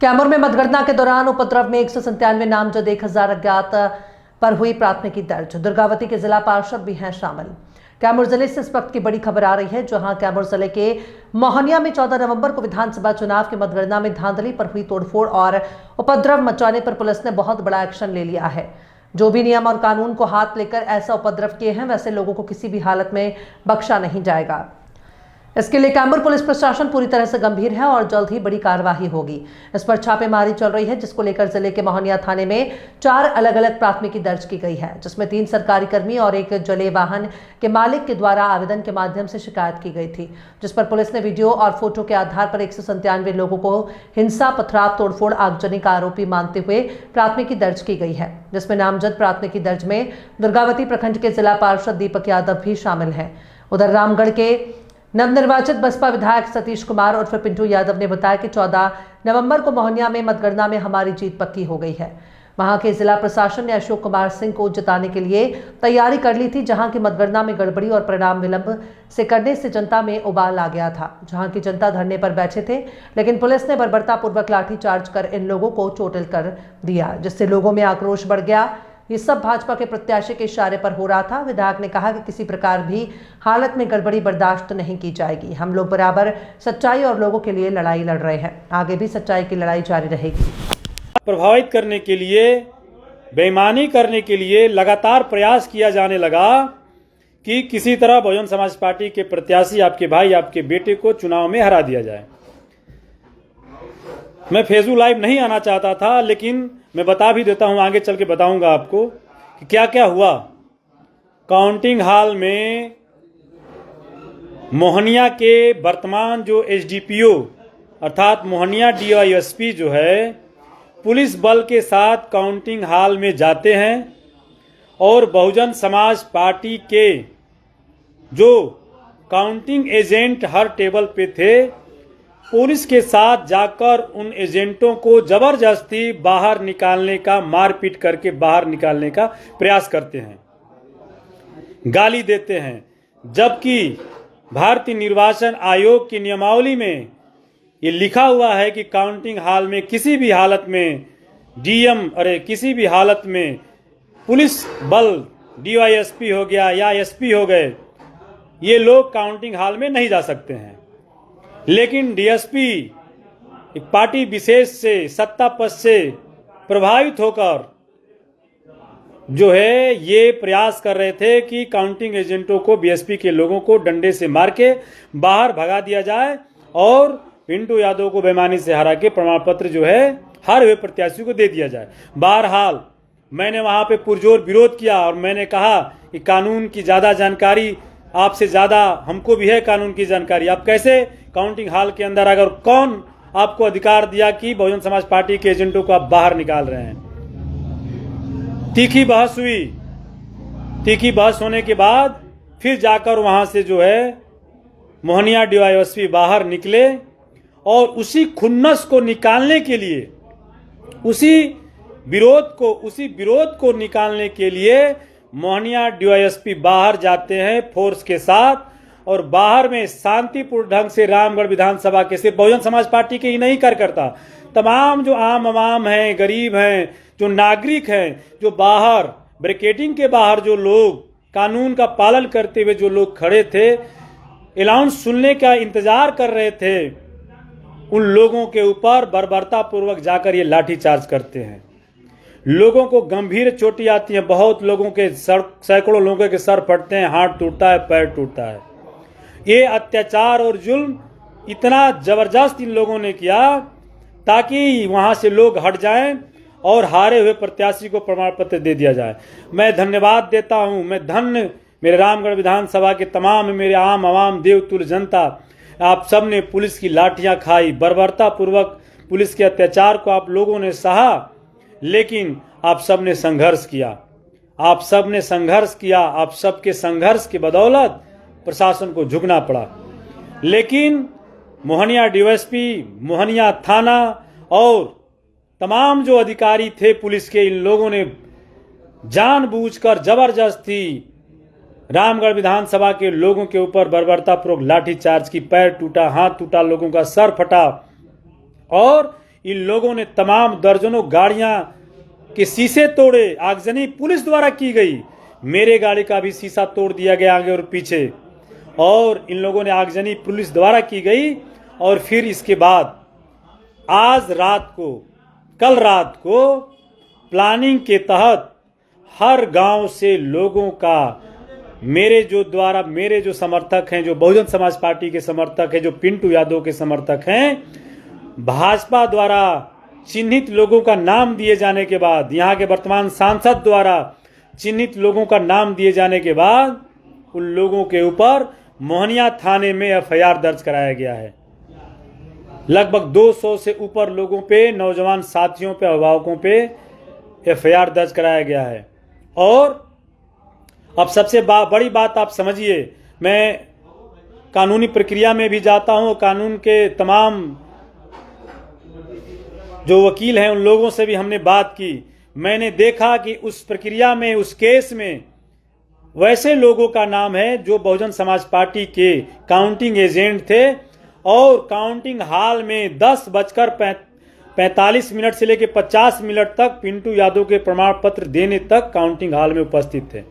कैमूर में मतगणना के दौरान उपद्रव में 197 नामजद 1000 अज्ञात पर हुई प्राथमिकी दर्ज। दुर्गावती के जिला पार्षद भी हैं शामिल। कैमूर जिले से इस वक्त की बड़ी खबर आ रही है, जहां कैमूर जिले के मोहनिया में 14 नवंबर को विधानसभा चुनाव की मतगणना में धांधली पर हुई तोड़फोड़ और उपद्रव मचाने पर पुलिस ने बहुत बड़ा एक्शन ले लिया है। जो भी नियम और कानून को हाथ लेकर ऐसा उपद्रव किए हैं, वैसे लोगों को किसी भी हालत में बख्शा नहीं जाएगा। इसके लिए कैमूर पुलिस प्रशासन पूरी तरह से गंभीर है और जल्द ही बड़ी कार्रवाई होगी। इस पर छापेमारी चल रही है, जिसको लेकर जिले के मोहनिया थाने में 4 अलग अलग प्राथमिकी दर्ज की गई है, जिसमें 3 सरकारी कर्मी और एक जले वाहन के मालिक के द्वारा आवेदन के माध्यम से शिकायत की गई थी, जिस पर पुलिस ने वीडियो और फोटो के आधार पर 197 लोगों को हिंसा, पथराव, तोड़फोड़, आगजनी का आरोपी मानते हुए प्राथमिकी दर्ज की गई है, जिसमें नामजद प्राथमिकी दर्ज में दुर्गावती प्रखंड के जिला पार्षद दीपक यादव भी शामिल है। उधर रामगढ़ के नवनिर्वाचित बसपा विधायक सतीश कुमार उर्फ पिंटू यादव ने बताया कि 14 नवंबर को मोहनिया में मतगणना में हमारी जीत पक्की हो गई है। वहां के जिला प्रशासन ने अशोक कुमार सिंह को जिताने के लिए तैयारी कर ली थी, जहां की मतगणना में गड़बड़ी और परिणाम विलंब से करने से जनता में उबाल आ गया था। जहां की जनता धरने पर बैठे थे, लेकिन पुलिस ने बर्बरतापूर्वक लाठीचार्ज कर इन लोगों को चोटिल कर दिया, जिससे लोगों में आक्रोश बढ़ गया। ये सब भाजपा के प्रत्याशी के इशारे पर हो रहा था। विधायक ने कहा कि किसी प्रकार भी हालत में गड़बड़ी बर्दाश्त नहीं की जाएगी। हम लोग बराबर सच्चाई और लोगों के लिए लड़ाई लड़ रहे हैं, आगे भी सच्चाई की लड़ाई जारी रहेगी। प्रभावित करने के लिए, बेईमानी करने के लिए लगातार प्रयास किया जाने लगा कि किसी तरह बहुजन समाज पार्टी के प्रत्याशी, आपके भाई, आपके बेटे को चुनाव में हरा दिया जाए। मैं फेसबुक लाइव नहीं आना चाहता था, लेकिन मैं बता भी देता हूं, आगे चल के बताऊंगा आपको कि क्या क्या हुआ। काउंटिंग हॉल में मोहनिया के वर्तमान जो एसडीपीओ अर्थात मोहनिया डीवाईएसपी जो है, पुलिस बल के साथ काउंटिंग हॉल में जाते हैं और बहुजन समाज पार्टी के जो काउंटिंग एजेंट हर टेबल पे थे, पुलिस के साथ जाकर उन एजेंटों को जबरदस्ती बाहर निकालने का, मारपीट करके बाहर निकालने का प्रयास करते हैं, गाली देते हैं। जबकि भारतीय निर्वाचन आयोग की नियमावली में ये लिखा हुआ है कि काउंटिंग हॉल में किसी भी हालत में किसी भी हालत में पुलिस बल, डीवाईएसपी हो गया या एसपी हो गए, ये लोग काउंटिंग हॉल में नहीं जा सकते हैं। लेकिन डीएसपी एक पार्टी विशेष से, सत्ता पक्ष से प्रभावित होकर जो है ये प्रयास कर रहे थे कि काउंटिंग एजेंटों को, बीएसपी के लोगों को डंडे से मार के बाहर भगा दिया जाए और पिंटू यादव को बेईमानी से हरा के प्रमाण पत्र जो है हारे हुए प्रत्याशी को दे दिया जाए। बहरहाल मैंने वहां पे पुरजोर विरोध किया और मैंने कहा कि कानून की ज्यादा जानकारी आपसे ज्यादा हमको भी है, कानून की जानकारी। आप कैसे काउंटिंग हॉल के अंदर, अगर कौन आपको अधिकार दिया कि बहुजन समाज पार्टी के एजेंटों को आप बाहर निकाल रहे हैं। तीखी बहस हुई। तीखी बहस होने के बाद फिर जाकर वहां से जो है मोहनिया डीवाईएसपी बाहर निकले और उसी खुन्नस को निकालने के लिए, उसी विरोध को निकालने के लिए मोहनिया डीवाईएसपी बाहर जाते हैं फोर्स के साथ और बाहर में शांतिपूर्ण ढंग से रामगढ़ विधानसभा के, सिर्फ बहुजन समाज पार्टी के ही नहीं कार्यकर्ता, तमाम जो आम आवाम हैं, गरीब हैं, जो नागरिक हैं, जो बाहर बैरिकेडिंग के बाहर जो लोग कानून का पालन करते हुए जो लोग खड़े थे, अनाउंस सुनने का इंतजार कर रहे थे, उन लोगों के ऊपर बर्बरतापूर्वक जाकर ये लाठीचार्ज करते हैं। लोगों को गंभीर चोटें आती हैं। बहुत लोगों के सैकड़ों लोगों के सर फटते हैं, हाथ टूटता है, पैर टूटता है। ये अत्याचार और जुल्म इतना जबरदस्त इन लोगों ने किया ताकि वहां से लोग हट जाएं और हारे हुए प्रत्याशी को प्रमाण पत्र दे दिया जाए। मैं धन्यवाद देता हूं, मैं धन्य मेरे रामगढ़ विधानसभा के तमाम मेरे आम आवाम, देवतुल्य जनता, आप सब ने पुलिस की लाठियां खाई, बर्बरतापूर्वक पुलिस के अत्याचार को आप लोगों ने सहा, लेकिन आप सब ने संघर्ष किया। आप सब ने संघर्ष किया। आप सबके संघर्ष की बदौलत प्रशासन को झुकना पड़ा। लेकिन मोहनिया डीवाईएसपी, मोहनिया थाना और तमाम जो अधिकारी थे पुलिस के, इन लोगों ने जानबूझकर जबरदस्ती रामगढ़ विधानसभा के लोगों के ऊपर बर्बरतापूर्वक लाठीचार्ज की। पैर टूटा, हाथ टूटा, लोगों का सर फटा और इन लोगों ने तमाम दर्जनों गाड़ियां के शीशे तोड़े, आगजनी पुलिस द्वारा की गई। मेरे गाड़ी का भी शीशा तोड़ दिया गया आगे और पीछे, और इन लोगों ने आगजनी पुलिस द्वारा की गई। और फिर इसके बाद आज रात को, कल रात को प्लानिंग के तहत हर गांव से लोगों का, मेरे जो समर्थक हैं, जो बहुजन समाज पार्टी के समर्थक हैं, जो पिंटू यादव के समर्थक हैं, भाजपा द्वारा चिन्हित लोगों का नाम दिए जाने के बाद, यहाँ के वर्तमान सांसद द्वारा चिन्हित लोगों का नाम दिए जाने के बाद उन लोगों के ऊपर मोहनिया थाने में एफआईआर दर्ज कराया गया है। लगभग 200 से ऊपर लोगों पे, नौजवान साथियों पे, अभिभावकों पे एफआईआर दर्ज कराया गया है। और अब सबसे बड़ी बात आप समझिए, मैं कानूनी प्रक्रिया में भी जाता हूं, कानून के तमाम जो वकील हैं उन लोगों से भी हमने बात की। मैंने देखा कि उस प्रक्रिया में, उस केस में वैसे लोगों का नाम है जो बहुजन समाज पार्टी के काउंटिंग एजेंट थे और काउंटिंग हॉल में 10:45 से लेकर 50 मिनट तक पिंटू यादव के प्रमाण पत्र देने तक काउंटिंग हॉल में उपस्थित थे।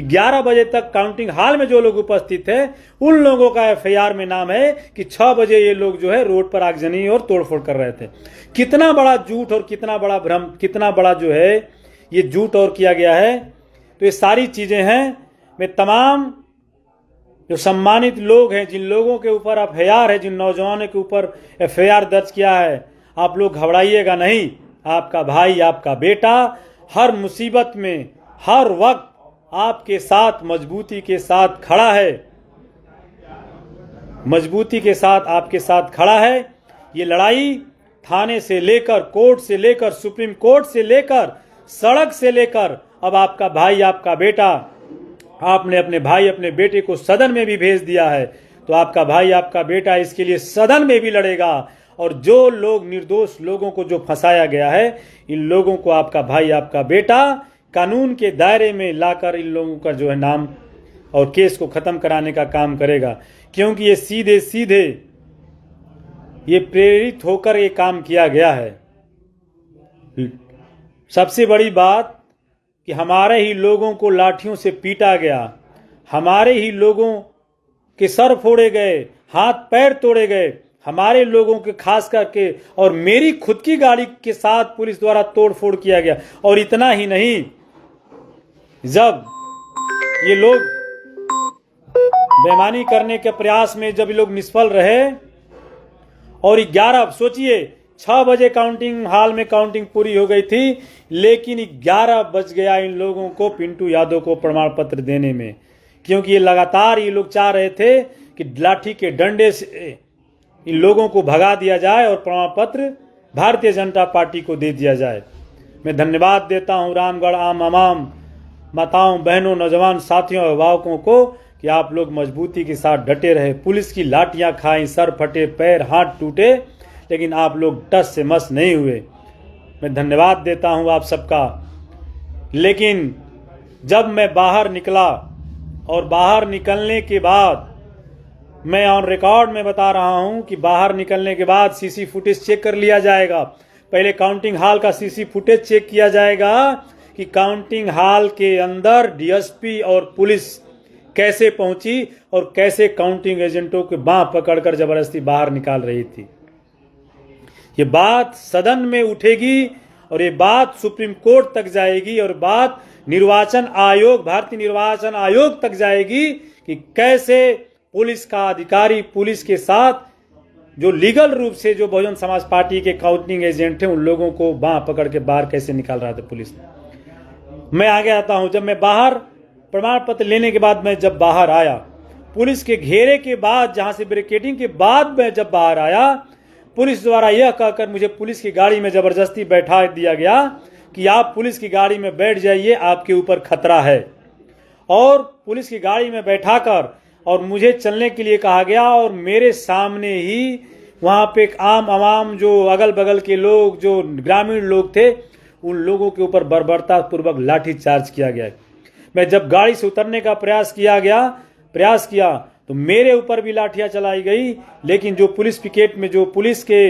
11 बजे तक काउंटिंग हॉल में जो लोग उपस्थित थे उन लोगों का एफआईआर में नाम है कि 6 बजे ये लोग जो है रोड पर आगजनी और तोड़फोड़ कर रहे थे। कितना बड़ा झूठ और कितना बड़ा भ्रम, कितना बड़ा जो है ये झूठ और किया गया है। तो ये सारी चीजें हैं। मैं तमाम जो सम्मानित लोग हैं, जिन लोगों के ऊपर एफआईआर है, जिन नौजवानों के ऊपर एफआईआर दर्ज किया है, आप लोग घबराइएगा नहीं। आपका भाई, आपका बेटा हर मुसीबत में, हर वक्त आपके साथ मजबूती के साथ खड़ा है, मजबूती के साथ आपके साथ खड़ा है। ये लड़ाई थाने से लेकर, कोर्ट से लेकर, सुप्रीम कोर्ट से लेकर, सड़क से लेकर, अब आपका भाई, आपका बेटा, आपने अपने भाई, अपने बेटे को सदन में भी भेज दिया है, तो आपका भाई, आपका बेटा इसके लिए सदन में भी लड़ेगा। और जो लोग, निर्दोष लोगों को जो फंसाया गया है, इन लोगों को आपका भाई, आपका बेटा कानून के दायरे में लाकर इन लोगों का जो है नाम और केस को खत्म कराने का काम करेगा। क्योंकि ये सीधे सीधे ये प्रेरित होकर ये काम किया गया है। सबसे बड़ी बात कि हमारे ही लोगों को लाठियों से पीटा गया, हमारे ही लोगों के सर फोड़े गए, हाथ पैर तोड़े गए, हमारे लोगों के खास करके, और मेरी खुद की गाड़ी के साथ पुलिस द्वारा तोड़फोड़ किया गया। और इतना ही नहीं, जब ये लोग बेईमानी करने के प्रयास में जब ये लोग निष्फल रहे और 11, सोचिए 6 बजे काउंटिंग हॉल में काउंटिंग पूरी हो गई थी, लेकिन 11 बज गया इन लोगों को, पिंटू यादव को प्रमाण पत्र देने में। क्योंकि ये लगातार ये लोग चाह रहे थे कि लाठी के डंडे से इन लोगों को भगा दिया जाए और प्रमाण पत्र भारतीय जनता पार्टी को दे दिया जाए। मैं धन्यवाद देता हूं रामगढ़ आम आवाम, माताओं, बहनों, नौजवान साथियों, अभिभावकों को कि आप लोग मजबूती के साथ डटे रहे। पुलिस की लाठियां खाई, सर फटे, पैर हाथ टूटे, लेकिन आप लोग टस से मस नहीं हुए। मैं धन्यवाद देता हूं आप सबका। लेकिन जब मैं बाहर निकला और बाहर निकलने के बाद, मैं ऑन रिकॉर्ड में बता रहा हूं कि बाहर निकलने के बाद सीसी फुटेज चेक कर लिया जाएगा। पहले काउंटिंग हॉल का सीसी फुटेज चेक किया जाएगा कि काउंटिंग हॉल के अंदर डीएसपी और पुलिस कैसे पहुंची और कैसे काउंटिंग एजेंटों के बांह पकड़कर जबरदस्ती बाहर निकाल रही थी। ये बात सदन में उठेगी और ये बात सुप्रीम कोर्ट तक जाएगी और बात निर्वाचन आयोग, भारतीय निर्वाचन आयोग तक जाएगी कि कैसे पुलिस का अधिकारी पुलिस के साथ जो लीगल रूप से जो बहुजन समाज पार्टी के काउंटिंग एजेंट थे उन लोगों को बांह पकड़ के बाहर कैसे निकाल रहा था पुलिस। मैं आगे आता हूं। जब मैं बाहर प्रमाण पत्र लेने के बाद, मैं जब बाहर आया, पुलिस के घेरे के बाद, जहां से बैरिकेडिंग के बाद मैं जब बाहर आया, पुलिस द्वारा यह कहकर मुझे पुलिस की गाड़ी में जबरदस्ती बैठा दिया गया कि आप पुलिस की गाड़ी में बैठ जाइए, आपके ऊपर खतरा है। और पुलिस की गाड़ी में बैठाकर और मुझे चलने के लिए कहा गया और मेरे सामने ही वहां पे एक आम आवाम, जो अगल बगल के लोग, जो ग्रामीण लोग थे, उन लोगों के ऊपर बर्बरता पूर्वक लाठी चार्ज किया गया। मैं जब गाड़ी से उतरने का प्रयास किया तो मेरे ऊपर भी लाठियां चलाई गई, लेकिन जो पुलिस पिकेट में जो पुलिस के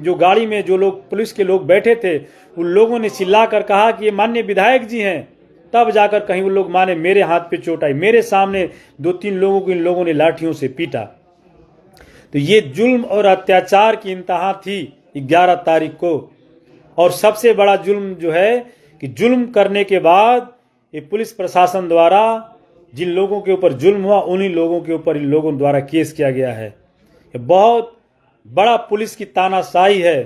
जो गाड़ी में जो लोग पुलिस के लोग बैठे थे उन लोगों ने चिल्लाकर कहा कि ये माननीय विधायक जी हैं, तब जाकर कहीं वो लोग माने मेरे हाथ पे चोट आई। मेरे सामने 2-3 लोगों को इन लोगों ने लाठियों से पीटा। तो ये जुल्म और अत्याचार की इंतहा थी 11 तारीख को। और सबसे बड़ा जुल्म जो है कि जुल्म करने के बाद ये पुलिस प्रशासन द्वारा जिन लोगों के ऊपर जुल्म हुआ उन्हीं लोगों के ऊपर इन लोगों द्वारा केस किया गया है। ये बहुत बड़ा पुलिस की तानाशाही है।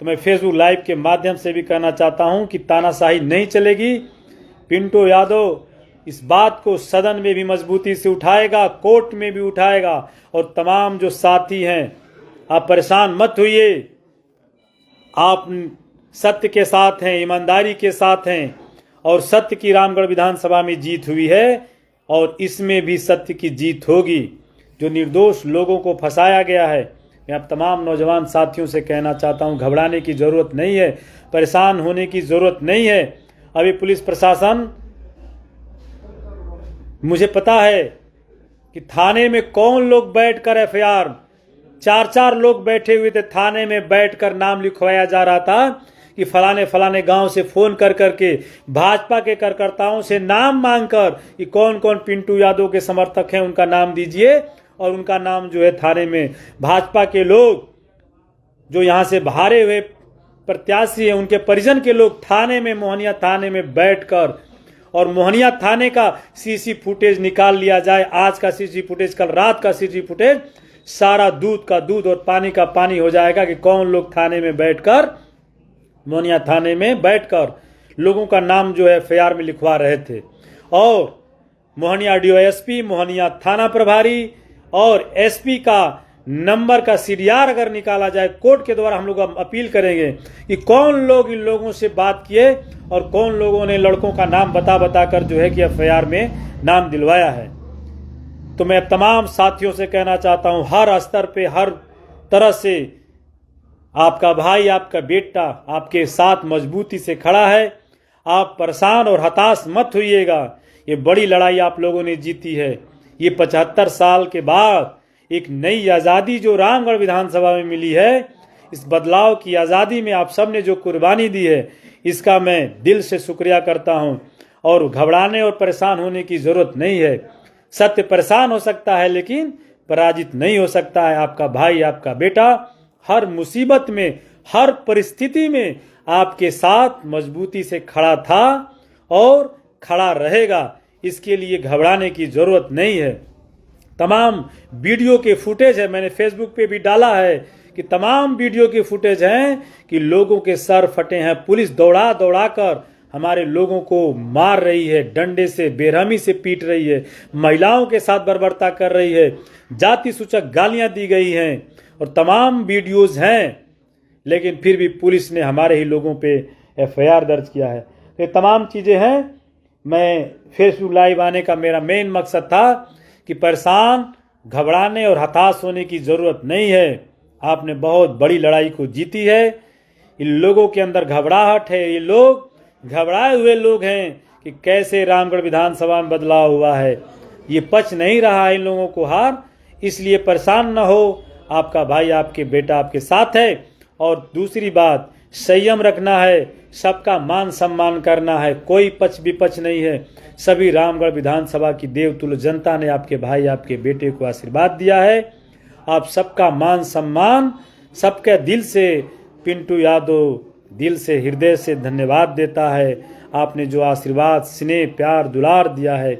तो मैं फेसबुक लाइव के माध्यम से भी कहना चाहता हूं कि तानाशाही नहीं चलेगी। पिंटू यादव इस बात को सदन में भी मजबूती से उठाएगा, कोर्ट में भी उठाएगा। और तमाम जो साथी हैं, आप परेशान मत होइए, आप सत्य के साथ हैं, ईमानदारी के साथ हैं और सत्य की रामगढ़ विधानसभा में जीत हुई है और इसमें भी सत्य की जीत होगी। जो निर्दोष लोगों को फंसाया गया है, मैं अब तमाम नौजवान साथियों से कहना चाहता हूं, घबराने की जरूरत नहीं है, परेशान होने की जरूरत नहीं है। अभी पुलिस प्रशासन, मुझे पता है कि थाने में कौन लोग बैठकर एफआईआर, 4-4 लोग बैठे हुए थे थाने में बैठकर नाम लिखवाया जा रहा था कि फलाने फलाने गांव से फोन कर करके भाजपा के कार्यकर्ताओं से नाम मांगकर कि कौन कौन पिंटू यादव के समर्थक हैं उनका नाम दीजिए। और उनका नाम जो है थाने में भाजपा के लोग जो यहां से हारे हुए प्रत्याशी हैं उनके परिजन के लोग थाने में, मोहनिया थाने में बैठकर, और मोहनिया थाने का सीसी फुटेज निकाल लिया जाए, आज का सीसी फुटेज, कल रात का सीसी फुटेज, सारा दूध का दूध और पानी का पानी हो जाएगा कि कौन लोग थाने में बैठकर, मोहनिया थाने में बैठकर लोगों का नाम जो है एफआईआर में लिखवा रहे थे। और मोहनिया डीवाईएसपी, मोहनिया थाना प्रभारी और एसपी का नंबर का सीडीआर अगर निकाला जाए, कोर्ट के द्वारा हम लोग अपील करेंगे कि कौन लोग इन लोगों से बात किए और कौन लोगों ने लड़कों का नाम बता कर जो है कि एफआईआर में नाम दिलवाया है। तो मैं तमाम साथियों से कहना चाहता हूं, हर स्तर पे, हर तरह से आपका भाई, आपका बेटा आपके साथ मजबूती से खड़ा है। आप परेशान और हताश मत होइएगा। ये बड़ी लड़ाई आप लोगों ने जीती है। ये 75 साल के बाद एक नई आज़ादी जो रामगढ़ विधानसभा में मिली है, इस बदलाव की आज़ादी में आप सब ने जो कुर्बानी दी है, इसका मैं दिल से शुक्रिया करता हूं। और घबराने और परेशान होने की जरूरत नहीं है। सत्य परेशान हो सकता है लेकिन पराजित नहीं हो सकता है। आपका भाई, आपका बेटा हर मुसीबत में, हर परिस्थिति में आपके साथ मजबूती से खड़ा था और खड़ा रहेगा। इसके लिए घबराने की जरूरत नहीं है। तमाम वीडियो के फुटेज है, मैंने फेसबुक पे भी डाला है कि तमाम वीडियो के फुटेज हैं कि लोगों के सर फटे हैं। पुलिस दौड़ा दौड़ा कर हमारे लोगों को मार रही है, डंडे से, बेरहमी से पीट रही है, महिलाओं के साथ बर्बरता कर रही है, जाति सूचक गालियां दी गई हैं और तमाम वीडियोज हैं। लेकिन फिर भी पुलिस ने हमारे ही लोगों पे एफआईआर दर्ज किया है। तो ये तमाम चीज़ें हैं। मैं फेसबुक लाइव आने का मेरा मेन मकसद था कि परेशान, घबराने और हताश होने की ज़रूरत नहीं है। आपने बहुत बड़ी लड़ाई को जीती है। इन लोगों के अंदर घबराहट है, ये लोग घबराए हुए लोग हैं कि कैसे रामगढ़ विधानसभा में बदलाव हुआ है। ये पच नहीं रहा है इन लोगों को हार, इसलिए परेशान न हो। आपका भाई, आपके बेटा आपके साथ है। और दूसरी बात, संयम रखना है, सबका मान सम्मान करना है, कोई पच विपच नहीं है। सभी रामगढ़ विधानसभा की देवतुल्य जनता ने आपके भाई, आपके बेटे को आशीर्वाद दिया है। आप सबका मान सम्मान, सबके दिल से पिंटू यादव दिल से, हृदय से धन्यवाद देता है। आपने जो आशीर्वाद, स्नेह, प्यार, दुलार दिया है,